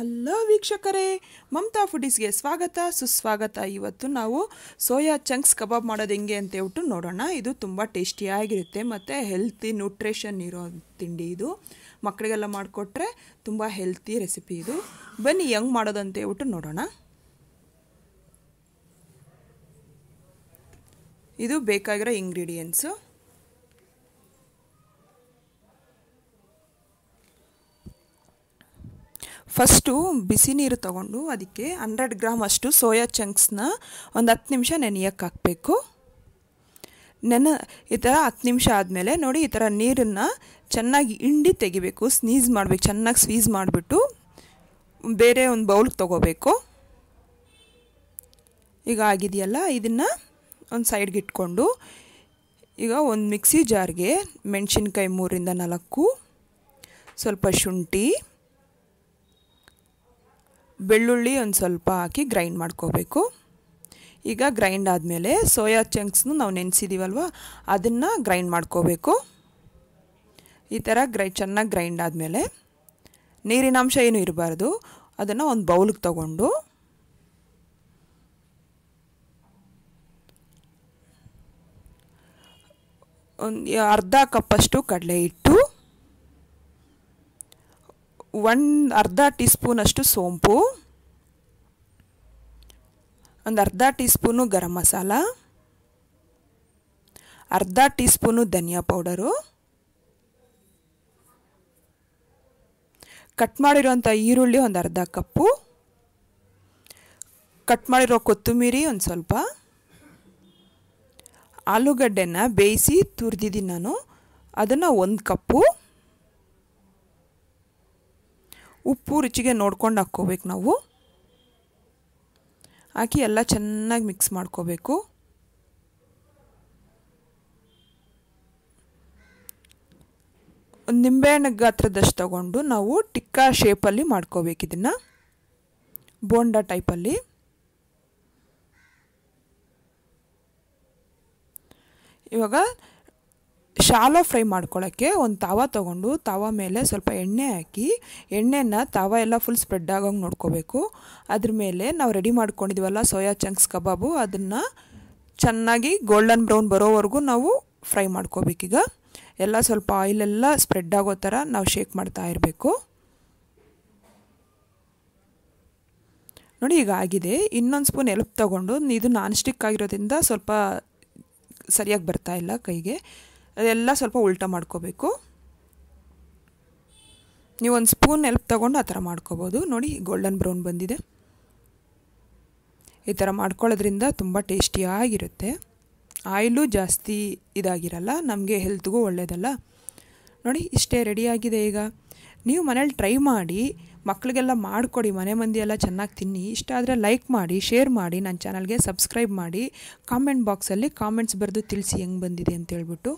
Hello ವೀಕ್ಷಕರೇ, ಮಮತಾ ಫುಡೀಸ್ಗೆ ಸ್ವಾಗತ ಸುಸ್ವಾಗತ. ಇವತ್ತು ನಾವು ಸೋಯಾ ಚಂಕ್ಸ್ ಕಬಾಬ್ ಮಾಡೋದು ಹೆಂಗೆ ಅಂತ ಹೇಳ್ಬಿಟ್ಟು ನೋಡೋಣ. ಇದು ತುಂಬ ಟೇಸ್ಟಿಯಾಗಿರುತ್ತೆ ಮತ್ತು ಹೆಲ್ತಿ ನ್ಯೂಟ್ರಿಷನ್ ಇರೋ ತಿಂಡಿ. ಇದು ಮಕ್ಕಳಿಗೆಲ್ಲ ಮಾಡಿಕೊಟ್ರೆ ತುಂಬ ಹೆಲ್ತಿ ರೆಸಿಪಿ. ಇದು ಬನ್ನಿ ಹೆಂಗೆ ಮಾಡೋದು ಅಂತ ಹೇಳ್ಬಿಟ್ಟು ನೋಡೋಣ. ಇದು ಬೇಕಾಗಿರೋ ಇಂಗ್ರೀಡಿಯೆಂಟ್ಸು. ಫಸ್ಟು ಬಿಸಿ ನೀರು ತಗೊಂಡು ಅದಕ್ಕೆ 100 ಗ್ರಾಮ್ ಅಷ್ಟು ಸೋಯಾ ಚಂಕ್ಸ್ನ ಒಂದು 10 ನಿಮಿಷ ನೆನೆಯಕ್ಕೆ ಹಾಕಬೇಕು. ಈ ಥರ 10 ನಿಮಿಷ ಆದಮೇಲೆ ನೋಡಿ, ಈ ಥರ ನೀರನ್ನು ಚೆನ್ನಾಗಿ ಹಿಂಡಿ ತೆಗಿಬೇಕು. ಸ್ನೀಸ್ ಮಾಡಬೇಕು, ಚೆನ್ನಾಗಿ ಸ್ವೀಸ್ ಮಾಡಿಬಿಟ್ಟು ಬೇರೆ ಒಂದು ಬೌಲ್ಗೆ ತೊಗೋಬೇಕು. ಈಗ ಆಗಿದೆಯಲ್ಲ, ಇದನ್ನು ಒಂದು ಸೈಡ್ಗೆ ಇಟ್ಕೊಂಡು ಈಗ ಒಂದು ಮಿಕ್ಸಿ ಜಾರ್ಗೆ ಮೆಣಸಿನ್ಕಾಯಿ 3 ರಿಂದ 4, ಸ್ವಲ್ಪ ಶುಂಠಿ, ಬೆಳ್ಳುಳ್ಳಿ ಒಂದು ಸ್ವಲ್ಪ ಹಾಕಿ ಗ್ರೈಂಡ್ ಮಾಡ್ಕೋಬೇಕು. ಈಗ ಗ್ರೈಂಡ್ ಆದಮೇಲೆ ಸೋಯಾ ಚಂಕ್ಸ್ನು ನಾವು ನೆನೆಸಿದ್ದೀವಲ್ವ, ಅದನ್ನು ಗ್ರೈಂಡ್ ಮಾಡ್ಕೋಬೇಕು. ಈ ಥರ ಚೆನ್ನಾಗಿ ಗ್ರೈಂಡ್ ಆದಮೇಲೆ ನೀರಿನ ಅಂಶ ಏನೂ ಇರಬಾರ್ದು. ಅದನ್ನು ಒಂದು ಬೌಲ್ಗೆ ತಗೊಂಡು ಒಂದು ಅರ್ಧ ಕಪ್ಪಷ್ಟು ಕಡಲೆ ಹಿಟ್ಟು, ಅರ್ಧ ಟೀ ಸ್ಪೂನಷ್ಟು ಸೋಂಪು, ಒಂದು ಅರ್ಧ ಟೀ ಸ್ಪೂನು ಗರಂ ಮಸಾಲ, ಅರ್ಧ ಟೀ ಸ್ಪೂನು ಧನಿಯಾ ಪೌಡರು, ಕಟ್ ಮಾಡಿರೋಂಥ ಈರುಳ್ಳಿ ಒಂದು ಅರ್ಧ ಕಪ್ಪು, ಕಟ್ ಮಾಡಿರೋ ಕೊತ್ತಂಬರಿ ಒಂದು ಸ್ವಲ್ಪ, ಆಲೂಗಡ್ಡೆನ ಬೇಯಿಸಿ ತುರಿದಿದ್ದೀನಿ ನಾನು, ಅದನ್ನು 1 ಕಪ್ಪು, ಉಪ್ಪು ರುಚಿಗೆ ನೋಡ್ಕೊಂಡು ಹಾಕ್ಕೋಬೇಕು ನಾವು. ಹಾಕಿ ಎಲ್ಲ ಚೆನ್ನಾಗಿ ಮಿಕ್ಸ್ ಮಾಡ್ಕೋಬೇಕು. ಒಂದು ನಿಂಬೆಹಣ್ಣು ಗಾತ್ರದಷ್ಟು ತಗೊಂಡು ನಾವು ಟಿಕ್ಕಾ ಶೇಪಲ್ಲಿ ಮಾಡ್ಕೋಬೇಕು. ಇದನ್ನು ಬೋಂಡಾ ಟೈಪಲ್ಲಿ. ಇವಾಗ ಶಾಲೋ ಫ್ರೈ ಮಾಡ್ಕೊಳ್ಳೋಕ್ಕೆ ಒಂದು ತಾವ ತೊಗೊಂಡು ತಾವ ಮೇಲೆ ಸ್ವಲ್ಪ ಎಣ್ಣೆ ಹಾಕಿ, ಎಣ್ಣೆನ ತಾವ ಎಲ್ಲ ಫುಲ್ ಸ್ಪ್ರೆಡ್ ಆಗೋಂಗೆ ನೋಡ್ಕೋಬೇಕು. ಅದ್ರ ಮೇಲೆ ನಾವು ರೆಡಿ ಮಾಡ್ಕೊಂಡಿದ್ದೀವಲ್ಲ ಸೋಯಾ ಚಂಕ್ಸ್ ಕಬಾಬು, ಅದನ್ನು ಚೆನ್ನಾಗಿ ಗೋಲ್ಡನ್ ಬ್ರೌನ್ ಬರೋವರೆಗೂ ನಾವು ಫ್ರೈ ಮಾಡ್ಕೋಬೇಕೀಗ. ಎಲ್ಲ ಸ್ವಲ್ಪ ಆಯಿಲೆಲ್ಲ ಸ್ಪ್ರೆಡ್ ಆಗೋ ಥರ ನಾವು ಶೇಕ್ ಮಾಡ್ತಾ ಇರಬೇಕು. ನೋಡಿ, ಈಗ ಆಗಿದೆ. ಇನ್ನೊಂದು ಸ್ಪೂನ್ ಎಲ್ಪ್ ತೊಗೊಂಡು, ಇದು ನಾನ್ ಸ್ಟಿಕ್ ಆಗಿರೋದ್ರಿಂದ ಸ್ವಲ್ಪ ಸರಿಯಾಗಿ ಬರ್ತಾ ಇಲ್ಲ ಕೈಗೆ, ಅದೆಲ್ಲ ಸ್ವಲ್ಪ ಉಲ್ಟಾ ಮಾಡ್ಕೋಬೇಕು. ನೀವು ಒಂದು ಸ್ಪೂನ್ ಎಲ್ಪ್ ತೊಗೊಂಡು ಆ ಥರ ಮಾಡ್ಕೋಬೋದು. ನೋಡಿ, ಗೋಲ್ಡನ್ ಬ್ರೌನ್ ಬಂದಿದೆ. ಈ ಥರ ಮಾಡ್ಕೊಳ್ಳೋದ್ರಿಂದ ತುಂಬ ಟೇಸ್ಟಿಯಾಗಿರುತ್ತೆ. ಆಯಿಲು ಜಾಸ್ತಿ ಇದಾಗಿರಲ್ಲ, ನಮಗೆ ಹೆಲ್ತ್ಗೂ ಒಳ್ಳೆಯದಲ್ಲ. ನೋಡಿ, ಇಷ್ಟೇ ರೆಡಿಯಾಗಿದೆ. ಈಗ ನೀವು ಮನೇಲಿ ಟ್ರೈ ಮಾಡಿ, ಮಕ್ಕಳಿಗೆಲ್ಲ ಮಾಡಿಕೊಡಿ, ಮನೆ ಮಂದಿ ಎಲ್ಲ ಚೆನ್ನಾಗಿ ತಿನ್ನಿ. ಇಷ್ಟ ಆದರೆ ಲೈಕ್ ಮಾಡಿ, ಶೇರ್ ಮಾಡಿ, ನನ್ನ ಚಾನಲ್ಗೆ ಸಬ್ಸ್ಕ್ರೈಬ್ ಮಾಡಿ, ಕಾಮೆಂಟ್ ಬಾಕ್ಸಲ್ಲಿ ಕಾಮೆಂಟ್ಸ್ ಬರೆದು ತಿಳಿಸಿ ಹೆಂಗೆ ಬಂದಿದೆ ಅಂತ ಹೇಳ್ಬಿಟ್ಟು.